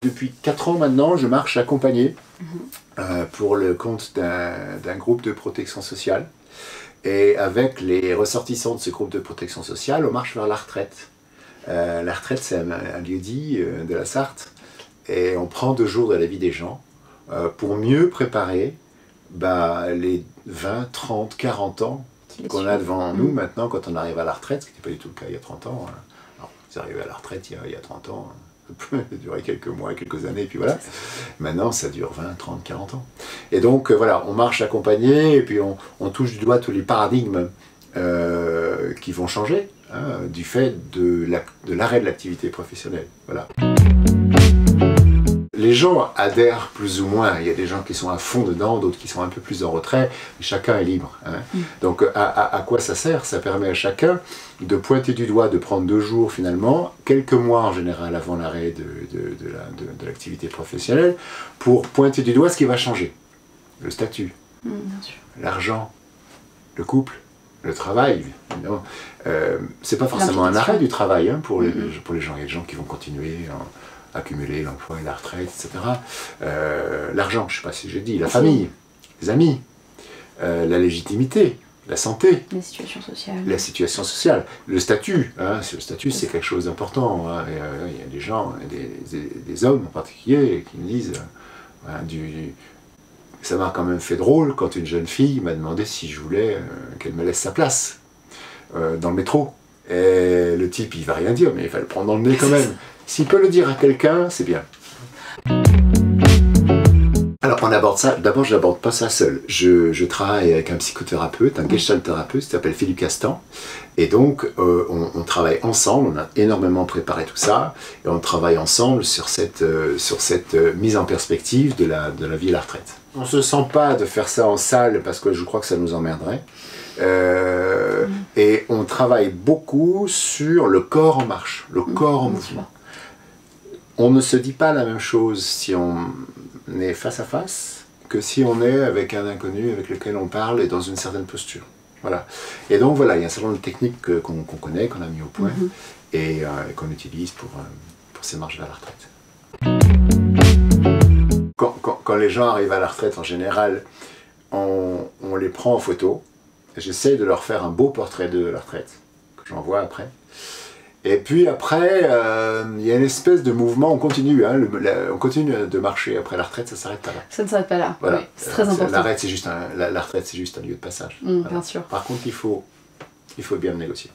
Depuis 4 ans maintenant, je marche accompagné pour le compte d'un groupe de protection sociale. Et avec les ressortissants de ce groupe de protection sociale, on marche vers la retraite. La retraite, c'est un lieu-dit de la Sarthe. Et on prend 2 jours de la vie des gens pour mieux préparer les 20, 30, 40 ans qu'on a devant nous maintenant quand on arrive à la retraite, ce qui n'était pas du tout le cas il y a 30 ans. Alors, vous arrivez à la retraite il y a 30 ans, ça peut durer quelques mois, quelques années, et puis voilà. Maintenant, ça dure 20, 30, 40 ans. Et donc, voilà, on marche accompagné, et puis on touche du doigt tous les paradigmes qui vont changer, du fait de l'arrêt de l'activité professionnelle. Voilà. Les gens adhèrent plus ou moins, il y a des gens qui sont à fond dedans, d'autres qui sont un peu plus en retrait, chacun est libre. Donc à quoi ça sert? Ça permet à chacun de pointer du doigt, de prendre 2 jours finalement, quelques mois en général avant l'arrêt de l'activité professionnelle, pour pointer du doigt ce qui va changer. Le statut, l'argent, le couple, le travail. C'est pas forcément un arrêt du travail pour les gens, il y a des gens qui vont continuer accumuler l'emploi et la retraite, etc. L'argent, je ne sais pas si j'ai dit, la famille, les amis, la légitimité, la santé. La situation sociale. La situation sociale. Le statut, le statut c'est quelque chose d'important. Il y a des gens, des hommes en particulier, qui me disent, ça m'a quand même fait drôle quand une jeune fille m'a demandé si je voulais qu'elle me laisse sa place dans le métro. Et le type, il va rien dire, mais il va le prendre dans le nez quand même. S'il peut le dire à quelqu'un, c'est bien. Alors, on aborde ça. D'abord, je n'aborde pas ça seul. Je travaille avec un psychothérapeute, un gestalt thérapeute, qui s'appelle Philippe Castan. Et donc, on travaille ensemble. On a énormément préparé tout ça. Et on travaille ensemble sur cette mise en perspective de la vie à la retraite. On ne se sent pas de faire ça en salle parce que je crois que ça nous emmerderait. Et on travaille beaucoup sur le corps en marche, le corps en mouvement. On ne se dit pas la même chose si on est face à face que si on est avec un inconnu avec lequel on parle et dans une certaine posture. Voilà. Et donc voilà, il y a un certain nombre de techniques qu'on connaît, qu'on a mis au point et qu'on utilise pour ces marches vers la retraite. Quand les gens arrivent à la retraite, en général, on les prend en photo. J'essaie de leur faire un beau portrait de la retraite, que j'envoie après. Et puis après, il y a une espèce de mouvement, on continue, on continue de marcher après la retraite, ça ne s'arrête pas là. Ça ne s'arrête pas là, voilà. Oui, c'est très important. La retraite, c'est juste un lieu de passage. Voilà. Bien sûr. Par contre, il faut bien le négocier.